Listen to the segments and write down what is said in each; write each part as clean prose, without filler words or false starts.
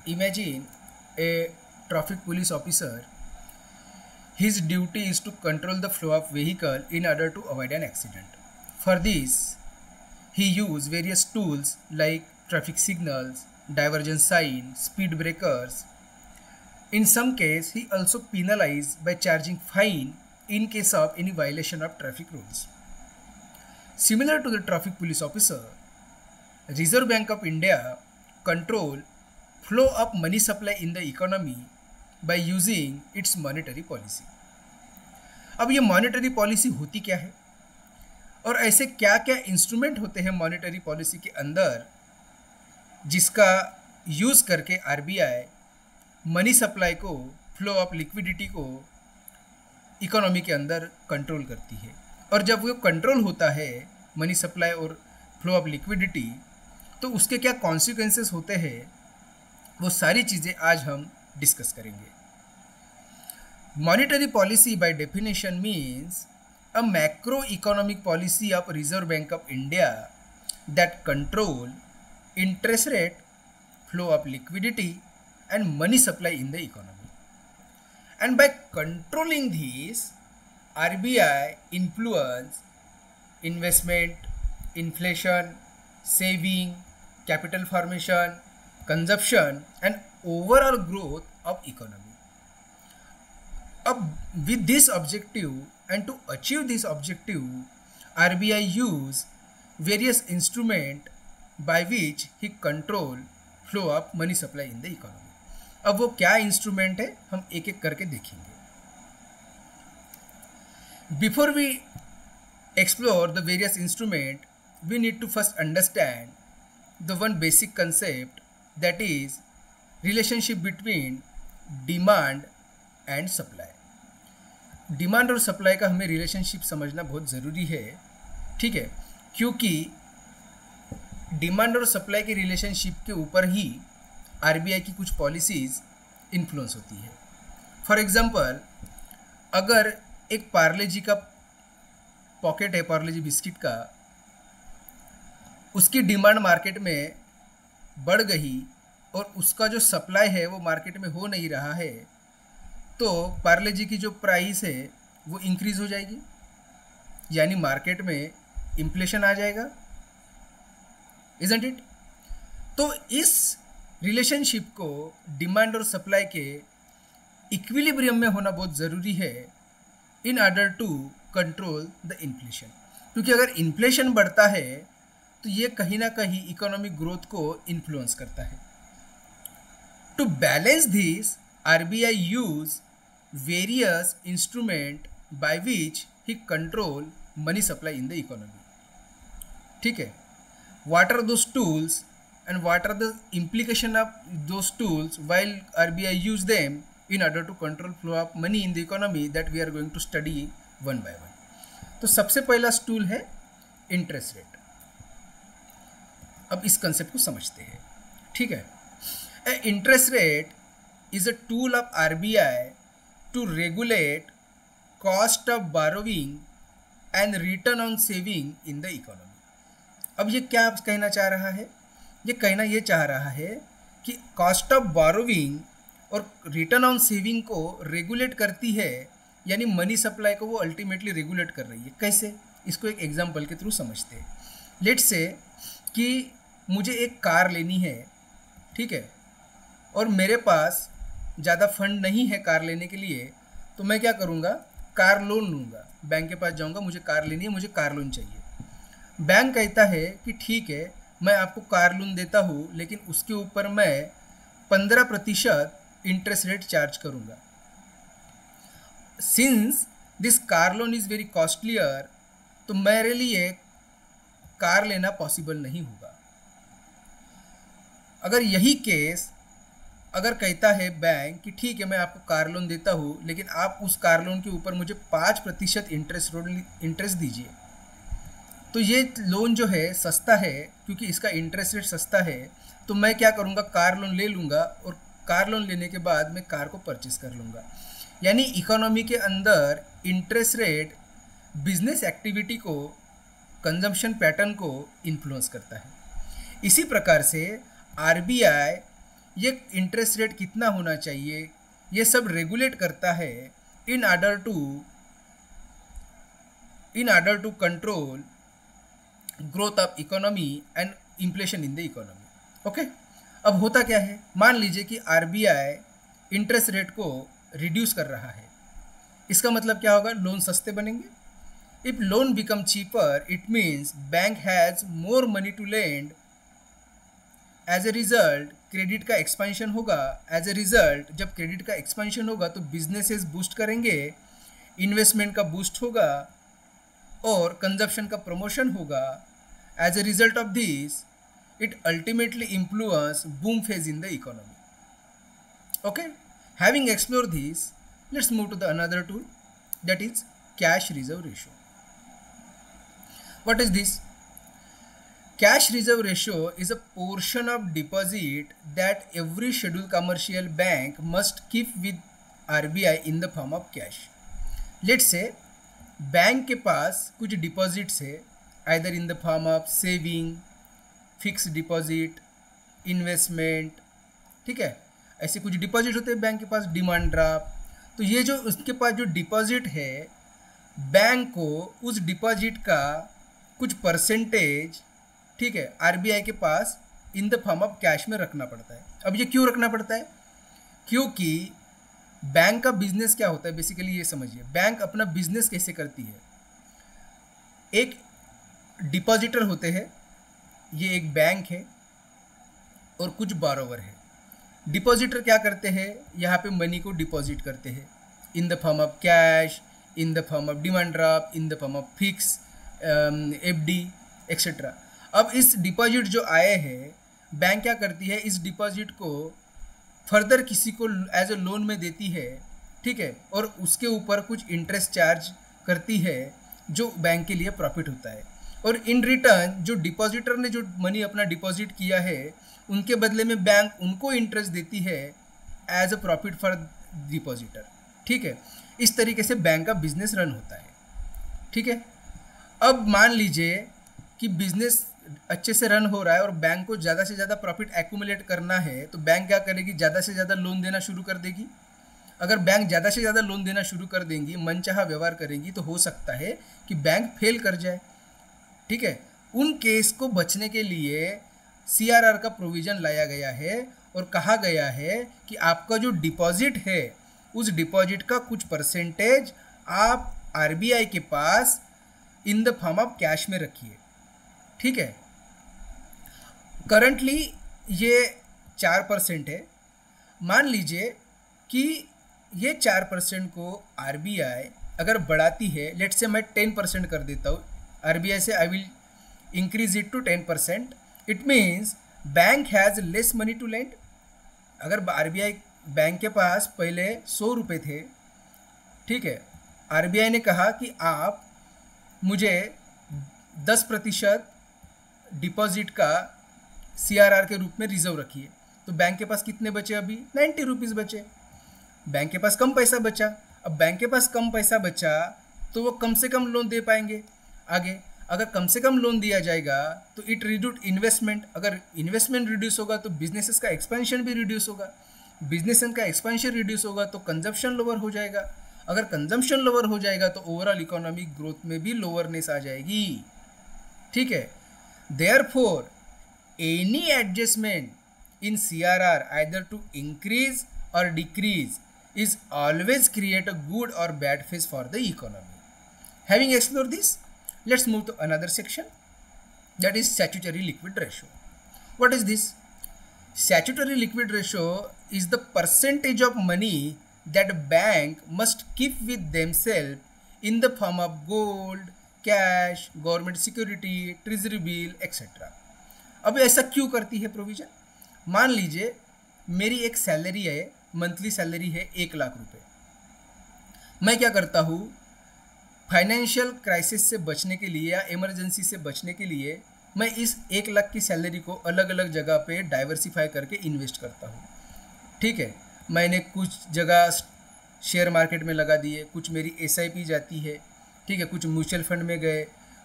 Imagine a traffic police officer. His duty is to control the flow of vehicle in order to avoid an accident. For this, he uses various tools like traffic signals, divergence sign, speed breakers. In some case, he also penalizes by charging fine in case of any violation of traffic rules. Similar to the traffic police officer, Reserve Bank of India control flow of money supply in the economy by using its monetary policy. अब ये monetary policy होती क्या है और ऐसे क्या क्या instrument होते हैं मॉनेटरी पॉलिसी के अंदर जिसका यूज़ करके आरबीआई मनी सप्लाई को, फ्लो ऑफ लिक्विडिटी को इकोनॉमी के अंदर कंट्रोल करती है। और जब वो कंट्रोल होता है मनी सप्लाई और फ्लो ऑफ लिक्विडिटी, तो उसके क्या कॉन्सिक्वेंसेस होते हैं, वो सारी चीज़ें आज हम डिस्कस करेंगे। Monetary policy by definition means a macro economic policy of reserve bank of India that control interest rate, flow of liquidity and money supply in the economy. And by controlling these, RBI influence investment, inflation, saving, capital formation, consumption and overall growth of economy. With this objective and to achieve this objective, RBI use various instruments by which he control flow of money supply in the economy. अब वो क्या instrument है हम एक एक करके देखेंगे। Before we explore the various instrument, we need to first understand the one basic concept, that is relationship between demand and supply. Demand और सप्लाई का हमें रिलेशनशिप समझना बहुत ज़रूरी है, ठीक है, क्योंकि डिमांड और सप्लाई के रिलेशनशिप के ऊपर ही आरबीआई की कुछ पॉलिसीज़ इन्फ्लुएंस होती है। फॉर एग्जांपल, अगर एक पार्ले जी का पॉकेट है, पार्ले जी बिस्किट का, उसकी डिमांड मार्केट में बढ़ गई और उसका जो सप्लाई है वो मार्केट में हो नहीं रहा है, तो पार्ले जी की जो प्राइस है वो इंक्रीज़ हो जाएगी, यानी मार्केट में इन्फ्लेशन आ जाएगा, इजंट इट। तो इस रिलेशनशिप को डिमांड और सप्लाई के इक्विलिब्रियम में होना बहुत ज़रूरी है in order to control the inflation, क्योंकि अगर इन्फ्लेशन बढ़ता है तो ये कहीं ना कहीं इकोनॉमिक ग्रोथ को इन्फ्लुएंस करता है। To balance this, RBI use various instrument by which he control money supply in the economy, ठीक है। What are those tools and what are the implication of those tools while RBI use them in order to control flow of money in the economy, that we are going to study one by one. तो सबसे पहला tool है interest rate. अब इस concept को समझते हैं, ठीक है। Interest rate is a tool of RBI to regulate cost of borrowing and return on saving in the economy. अब ये क्या कहना चाह रहा है? ये कहना ये चाह रहा है कि कॉस्ट ऑफ बारोविंग और रिटर्न ऑन सेविंग को रेगुलेट करती है, यानी मनी सप्लाई को वो अल्टीमेटली रेगुलेट कर रही है। कैसे? इसको एक एग्जांपल के थ्रू समझते हैं। लेट्स से कि मुझे एक कार लेनी है, ठीक है, और मेरे पास ज़्यादा फंड नहीं है कार लेने के लिए, तो मैं क्या करूँगा? कार लोन लूँगा, बैंक के पास जाऊँगा, मुझे कार लेनी है, मुझे कार लोन चाहिए। बैंक कहता है कि ठीक है, मैं आपको कार लोन देता हूँ, लेकिन उसके ऊपर मैं 15% इंटरेस्ट रेट चार्ज करूँगा। Since this car loan is very costlier, तो मेरे लिए कार लेना पॉसिबल नहीं होगा। अगर यही केस अगर कहता है बैंक कि ठीक है, मैं आपको कार लोन देता हूँ, लेकिन आप उस कार लोन के ऊपर मुझे 5% इंटरेस्ट दीजिए, तो ये लोन जो है सस्ता है, क्योंकि इसका इंटरेस्ट रेट सस्ता है, तो मैं क्या करूँगा? कार लोन ले लूँगा और कार लोन लेने के बाद मैं कार को परचेस कर लूँगा। यानी इकोनॉमी के अंदर इंटरेस्ट रेट बिजनेस एक्टिविटी को, कंजम्पशन पैटर्न को इन्फ्लुएंस करता है। इसी प्रकार से आरबीआई ये इंटरेस्ट रेट कितना होना चाहिए, ये सब रेगुलेट करता है in order to control growth of economy and inflation in the economy. Okay, अब होता क्या है, मान लीजिए कि आरबीआई इंटरेस्ट रेट को रिड्यूस कर रहा है, इसका मतलब क्या होगा, लोन सस्ते बनेंगे। If loan become cheaper it means bank has more money to lend, as a result credit का एक्सपेंशन होगा। एज ए रिजल्ट जब क्रेडिट का एक्सपेंशन होगा तो बिजनेसेस बूस्ट करेंगे, इन्वेस्टमेंट का बूस्ट होगा और कंजप्शन का प्रमोशन होगा। As a result of this it ultimately influence boom phase in the economy. Okay, having explored this, let's move to the another tool, that is cash reserve ratio. What is this? Cash reserve ratio is a portion of deposit that every scheduled commercial bank must keep with RBI in the form of cash. Let's say bank के पास कुछ deposits है, either in the form of saving, fix deposit, investment, ठीक है, ऐसे कुछ deposit होते हैं bank के पास, डिमांड ड्राफ्ट। तो ये जो उसके पास जो डिपॉजिट है, बैंक को उस डिपॉजिट का कुछ परसेंटेज, ठीक है, आरबीआई के पास in the form of cash में रखना पड़ता है। अब ये क्यों रखना पड़ता है, क्योंकि बैंक का बिजनेस क्या होता है, बेसिकली ये समझिए, बैंक अपना बिजनेस कैसे करती है। एक डिपॉजिटर होते हैं, ये एक बैंक है और कुछ बारोवर है। डिपॉजिटर क्या करते हैं, यहाँ पे मनी को डिपॉजिट करते हैं इन the form of cash, in the form of demand draft, in the form of fix, FD etcetera. अब इस डिपॉजिट जो आए हैं, बैंक क्या करती है, इस डिपॉजिट को फर्दर किसी को एज ए लोन में देती है, ठीक है, और उसके ऊपर कुछ इंटरेस्ट चार्ज करती है जो बैंक के लिए प्रॉफिट होता है। और इन रिटर्न जो डिपॉजिटर ने जो मनी अपना डिपॉजिट किया है, उनके बदले में बैंक उनको इंटरेस्ट देती है as a profit for depositor, ठीक है। इस तरीके से बैंक का बिजनेस रन होता है, ठीक है। अब मान लीजिए कि बिजनेस अच्छे से रन हो रहा है और बैंक को ज़्यादा से ज़्यादा प्रॉफिट एक्यूमुलेट करना है, तो बैंक क्या करेगी, ज़्यादा से ज़्यादा लोन देना शुरू कर देगी। अगर बैंक ज़्यादा से ज़्यादा लोन देना शुरू कर देंगी, मनचाहा व्यवहार करेंगी, तो हो सकता है कि बैंक फेल कर जाए, ठीक है। उन केस को बचने के लिए सीआरआर का प्रोविज़न लाया गया है और कहा गया है कि आपका जो डिपॉजिट है, उस डिपॉजिट का कुछ परसेंटेज आप आरबीआई के पास in the form of cash में रखिए, ठीक है। करंटली ये 4% है। मान लीजिए कि ये 4% को आरबीआई अगर बढ़ाती है, लेट्स से मैं 10% कर देता हूँ आरबीआई से, I will increase it to 10%। It means bank has less money to lend. अगर आरबीआई बैंक के पास पहले 100 रुपये थे, ठीक है, आरबीआई ने कहा कि आप मुझे 10% डिपॉजिट का सीआरआर के रूप में रिजर्व रखिए, तो बैंक के पास कितने बचे, अभी 90 रुपीज़ बचे, बैंक के पास कम पैसा बचा। अब बैंक के पास कम पैसा बचा तो वो कम से कम लोन दे पाएंगे आगे। अगर कम से कम लोन दिया जाएगा तो इट रिड्यूस इन्वेस्टमेंट। अगर इन्वेस्टमेंट रिड्यूस होगा तो बिजनेसेस का एक्सपेंशन भी रिड्यूस होगा, बिजनेस का एक्सपेंशन रिड्यूस होगा तो कंजप्शन लोअर हो जाएगा। अगर कंजम्पशन लोअर हो जाएगा तो ओवरऑल इकोनॉमिक ग्रोथ में भी लोअरनेस आ जाएगी, ठीक है। Therefore any adjustment in CRR either to increase और decrease is always create a good or bad phase for the economy. Having explored this, let's move to another section, that is statutory liquid ratio. What is this? Statutory liquid ratio is the percentage of money that a bank must keep with themselves in the form of gold, cash, government security, treasury bill, etc. अब ऐसा क्यों करती है provision? मान लीजिए मेरी एक salary है, मंथली सैलरी है 1 लाख रुपए। मैं क्या करता हूँ, फाइनेंशियल क्राइसिस से बचने के लिए या इमरजेंसी से बचने के लिए मैं इस 1 लाख की सैलरी को अलग अलग जगह पे डाइवर्सिफाई करके इन्वेस्ट करता हूँ, ठीक है। मैंने कुछ जगह शेयर मार्केट में लगा दिए, कुछ मेरी एसआईपी जाती है, ठीक है, कुछ म्यूचुअल फंड में गए,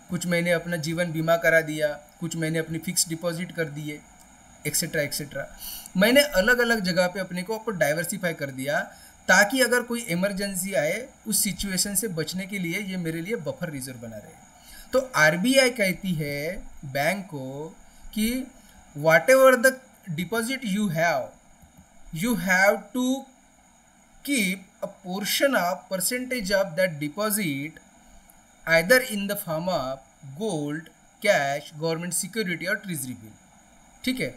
कुछ मैंने अपना जीवन बीमा करा दिया, कुछ मैंने अपनी फिक्स डिपॉजिट कर दिए, एक्सेट्रा एक्सेट्रा। मैंने अलग अलग जगह पे अपने को डाइवर्सिफाई कर दिया ताकि अगर कोई इमरजेंसी आए उस सिचुएशन से बचने के लिए ये मेरे लिए बफर रिजर्व बना रहे। तो आरबीआई कहती है बैंक को कि whatever the deposit you have to keep a portion of percentage of that deposit either in the form of gold, cash, government security और ट्रेजरी बिल। ठीक है,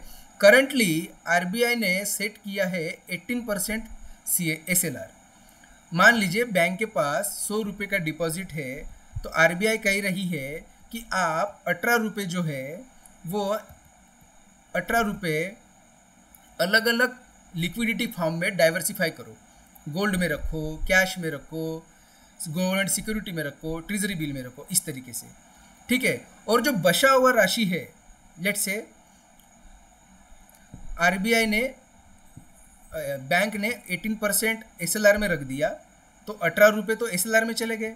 करंटली आरबीआई ने सेट किया है 18% SLR। मान लीजिए बैंक के पास 100 रुपये का डिपॉजिट है, तो आरबीआई कह रही है कि आप 18 रुपये जो है वो 18 रुपये अलग अलग लिक्विडिटी फॉर्म में डाइवर्सिफाई करो, गोल्ड में रखो, कैश में रखो, गवर्नमेंट सिक्योरिटी में रखो, ट्रेजरी बिल में रखो, इस तरीके से। ठीक है, और जो बचा हुआ राशि है, लेट्स से आरबीआई ने बैंक ने 18% SLR में रख दिया, तो 18 रुपये तो SLR में चले गए।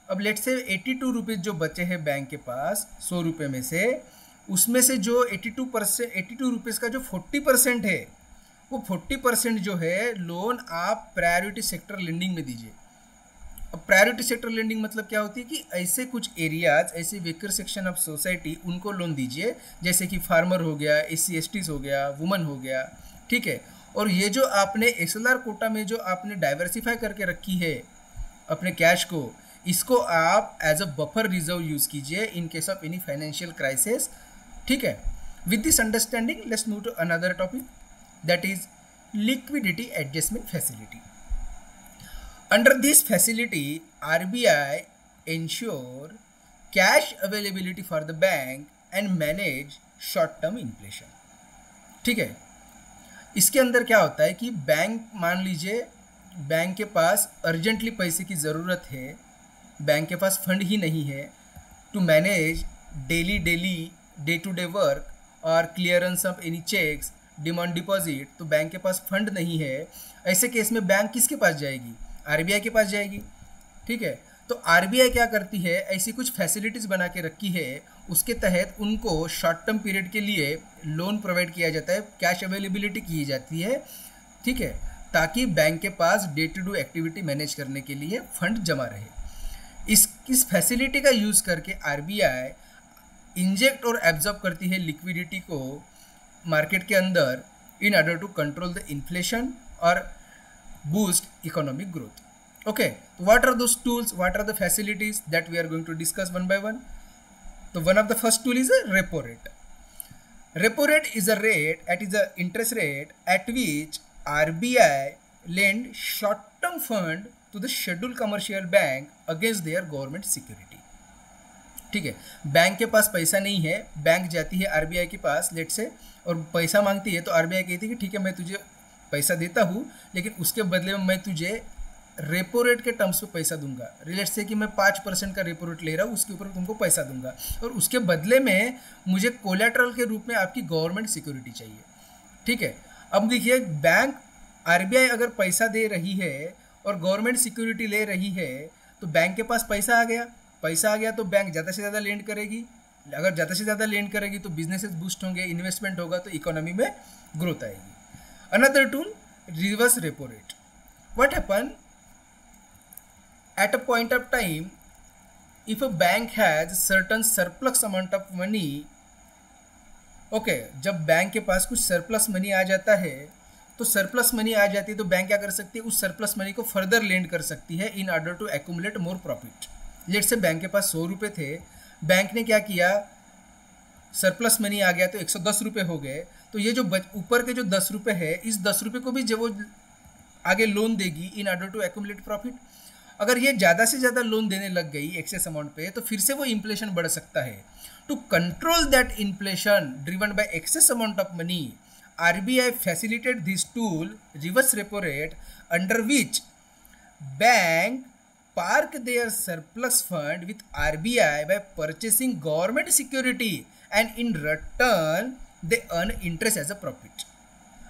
अब लेट्स से 82 रुपीज़ जो बचे हैं बैंक के पास 100 रुपये में से, उसमें से जो 82 रुपीज़ का जो 40% है, वो 40% जो है लोन आप प्रायोरिटी सेक्टर लेंडिंग में दीजिए। अब प्रायोरिटी सेक्टर लेंडिंग मतलब क्या होती है कि ऐसे कुछ एरियाज, ऐसे वेकर सेक्शन ऑफ सोसाइटी, उनको लोन दीजिए, जैसे कि फार्मर हो गया, SC STs हो गया, वुमन हो गया। ठीक है, और ये जो आपने SLR कोटा में जो आपने डाइवर्सिफाई करके रखी है अपने कैश को, इसको आप as a buffer reserve use कीजिए in case of any financial crisis. ठीक है, with this understanding let's move to another topic, that is liquidity adjustment facility. Under this facility, RBI ensure cash availability for the bank and manage short-term inflation। ठीक है, इसके अंदर क्या होता है कि बैंक, मान लीजिए बैंक के पास अर्जेंटली पैसे की ज़रूरत है, बैंक के पास फंड ही नहीं है to manage day to day work और clearance of any cheques, demand deposit, तो बैंक के पास फंड नहीं है। ऐसे केस में बैंक किसके पास जाएगी? आरबीआई के पास जाएगी। ठीक है, तो आरबीआई क्या करती है, ऐसी कुछ फैसिलिटीज़ बना के रखी है, उसके तहत उनको शॉर्ट टर्म पीरियड के लिए लोन प्रोवाइड किया जाता है, कैश अवेलेबिलिटी की जाती है। ठीक है, ताकि बैंक के पास day to day activity manage करने के लिए फंड जमा रहे। इस फैसिलिटी का यूज़ करके आरबीआई इंजेक्ट और एब्जॉर्ब करती है लिक्विडिटी को मार्केट के अंदर in order to control the inflation और boost economic growth. Okay, what are those tools, what are the facilities that we are going to discuss one by one? So one of the first tool is a repo rate. Repo rate is a interest rate at which RBI lend short term fund to the scheduled commercial bank against their government security. ठीक है, bank के पास पैसा नहीं है, bank जाती है RBI के पास late से और पैसा मांगती है, तो आरबीआई कहती है कि ठीक है मैं तुझे पैसा देता हूँ, लेकिन उसके बदले में मैं तुझे रेपो रेट के टर्म्स पे पैसा दूंगा। रिलेट से कि मैं 5% का रेपो रेट ले रहा हूँ, उसके ऊपर तुमको पैसा दूंगा और उसके बदले में मुझे कोलेटरल के रूप में आपकी गवर्नमेंट सिक्योरिटी चाहिए। ठीक है, अब देखिए बैंक, आरबीआई अगर पैसा दे रही है और गवर्नमेंट सिक्योरिटी ले रही है, तो बैंक के पास पैसा आ गया तो बैंक ज़्यादा से ज़्यादा लेंड करेगी। अगर ज़्यादा से ज़्यादा लेंड करेगी तो बिजनेसेस बूस्ट होंगे, इन्वेस्टमेंट होगा, तो इकोनॉमी में ग्रोथ आएगी। Another tool, reverse repo rate. What happen at a point of time, if a bank has certain surplus amount of money, okay, जब बैंक के पास कुछ सरप्लस मनी आ जाता है, तो सरप्लस मनी आ जाती है तो बैंक क्या कर सकती है, उस सरप्लस मनी को फर्दर लेंड कर सकती है in order to accumulate more profit. Let say bank के पास 100 रुपये थे, बैंक ने क्या किया, सरप्लस मनी आ गया तो 110 रुपये हो गए, तो ये जो ऊपर के जो 10 रुपये है, इस 10 रुपये को भी जब वो आगे लोन देगी in order to accumulate profit. अगर ये ज़्यादा से ज़्यादा लोन देने लग गई एक्सेस अमाउंट पे, तो फिर से वो इन्फ्लेशन बढ़ सकता है। To control that inflation driven by excess amount of money, RBI facilitate this tool reverse repo rate, under which bank park their surplus fund with RBI by purchasing government security and in return they earn interest as a profit।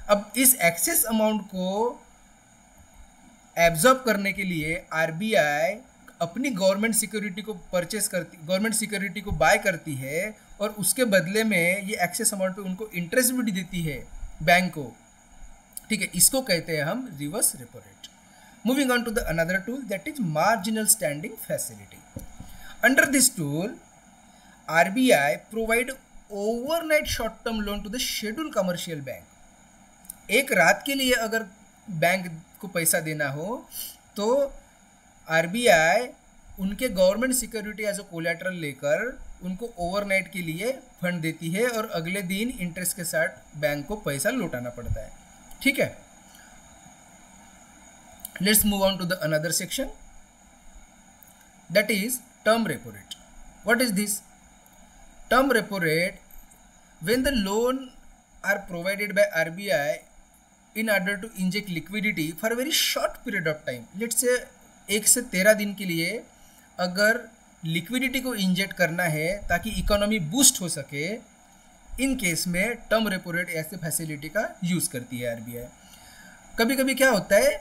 अब इस excess amount को absorb करने के लिए RBI अपनी government security को purchase करती, government security को बाय करती है और उसके बदले में ये एक्सेस अमाउंट पे उनको इंटरेस्ट भी देती है बैंक को, ठीक है, इसको कहते हैं हम reverse repo rate. Moving on to the another tool that is marginal standing facility. Under this tool RBI provide overnight short term loan to the schedule commercial bank. एक रात के लिए अगर बैंक को पैसा देना हो तो RBI उनके government security as a collateral लेकर उनको ओवरनाइट के लिए फंड देती है और अगले दिन इंटरेस्ट के साथ बैंक को पैसा लौटाना पड़ता है, ठीक है। Let's move on to the another section that is term repo rate. What is this? Term repo rate, when the loan are provided by RBI in order to inject liquidity for a very short period of time, let's say 1 से 13 दिन के लिए अगर liquidity को inject करना है ताकि economy boost हो सके, इन केस में टर्म रेपो रेट ऐसे फैसिलिटी का यूज़ करती है RBI। कभी कभी क्या होता है,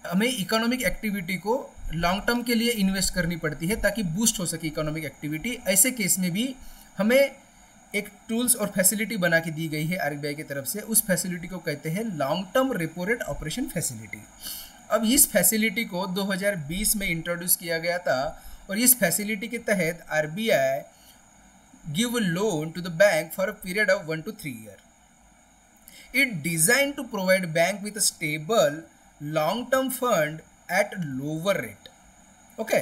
हमें इकोनॉमिक एक्टिविटी को लॉन्ग टर्म के लिए इन्वेस्ट करनी पड़ती है ताकि बूस्ट हो सके इकोनॉमिक एक्टिविटी। ऐसे केस में भी हमें एक टूल्स और फैसिलिटी बना के दी गई है RBI की तरफ से, उस फैसिलिटी को कहते हैं long term repo rate operation facility. अब इस फैसिलिटी को 2020 में इंट्रोड्यूस किया गया था और इस फैसिलिटी के तहत RBI give loan to the bank for a period of 1 to 3 years. It designed to provide bank with a stable long-term fund at lower rate. Okay,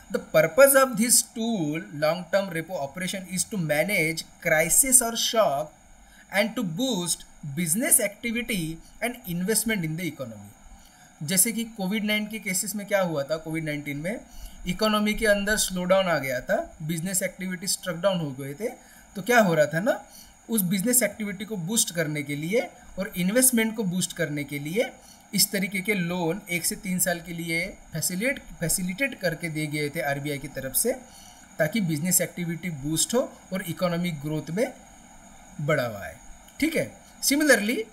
the purpose of this tool, long-term repo operation, is to manage crisis or shock and to boost business activity and investment in the economy. जैसे कि कोविड-19 के cases में क्या हुआ था, कोविड-19 में economy के अंदर स्लो डाउन आ गया था, बिजनेस एक्टिविटी स्ट्रक डाउन हो गए थे, तो क्या हो रहा था ना, उस बिजनेस एक्टिविटी को बूस्ट करने के लिए और इन्वेस्टमेंट को बूस्ट करने के लिए इस तरीके के लोन 1 से 3 साल के लिए फैसिलिटेट करके दिए गए थे RBI की तरफ से, ताकि बिजनेस एक्टिविटी बूस्ट हो और इकोनॉमिक ग्रोथ में बढ़ावा आए, ठीक है। सिमिलरली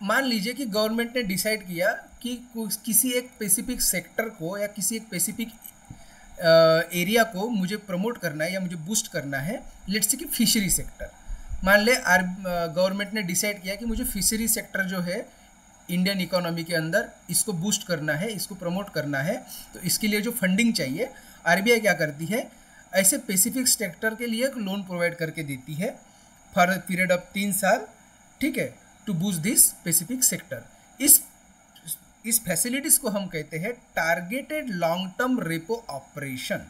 मान लीजिए कि गवर्नमेंट ने डिसाइड किया कि किसी एक स्पेसिफिक सेक्टर को या किसी एक स्पेसिफिक एरिया को मुझे प्रमोट करना है या मुझे बूस्ट करना है, लेट्स से कि फिशरी सेक्टर। मान ले गवर्नमेंट ने डिसाइड किया कि मुझे फिशरी सेक्टर जो है इंडियन इकोनॉमी के अंदर इसको बूस्ट करना है, इसको प्रमोट करना है, तो इसके लिए जो फंडिंग चाहिए RBI क्या करती है, ऐसे स्पेसिफिक सेक्टर के लिए एक लोन प्रोवाइड करके देती है फॉर पीरियड ऑफ 3 साल, ठीक है, to boost this specific sector. इस फैसिलिटीज को हम कहते हैं targeted long term repo operation.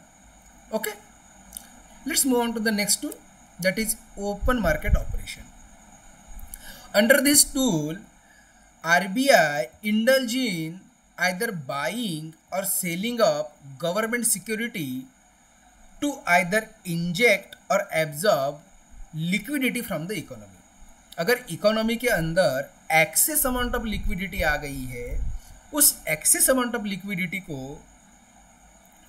Okay, let's move on to the next tool that is open market operation. Under this tool RBI indulge in either buying or selling of government security to either inject or absorb liquidity from the economy. अगर economy के अंदर access amount of liquidity आ गई है, उस access amount of liquidity को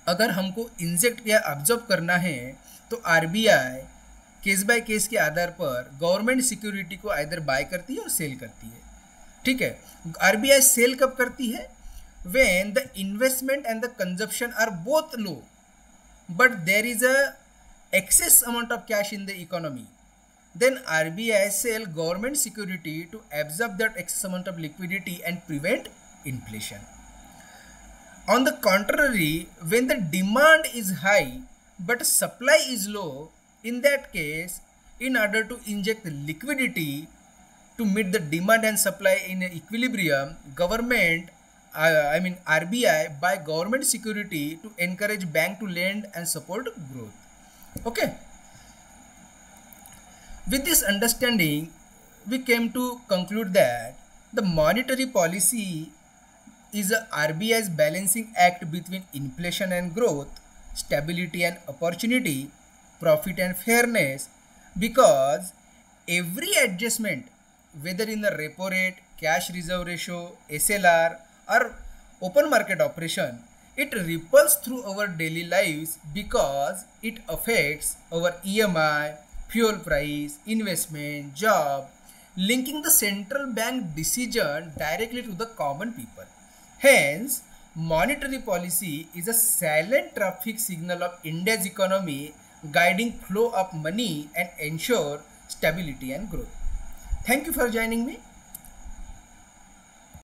अगर हमको inject या ऑब्जर्व करना है तो RBI केस बाय केस के आधार पर गवर्नमेंट सिक्योरिटी को आइदर बाय करती है और सेल करती है, ठीक है। RBI सेल कब करती है? When the investment and the consumption are both low but there is a excess amount of cash in the economy, then RBI sell government security to absorb that excess amount of liquidity and prevent inflation. On the contrary, when the demand is high but supply is low, in that case, in order to inject the liquidity to meet the demand and supply in equilibrium, RBI buy government security to encourage bank to lend and support growth. Okay, with this understanding we came to conclude that the monetary policy is a RBI's balancing act between inflation and growth, stability and opportunity, profit and fairness, because every adjustment, whether in the repo rate, cash reserve ratio, SLR or open market operation, it ripples through our daily lives because it affects our EMI, fuel price, investment, job, linking the central bank decision directly to the common people. Hence, monetary policy is a silent traffic signal of India's economy guiding flow of money and ensure stability and growth. Thank you for joining me.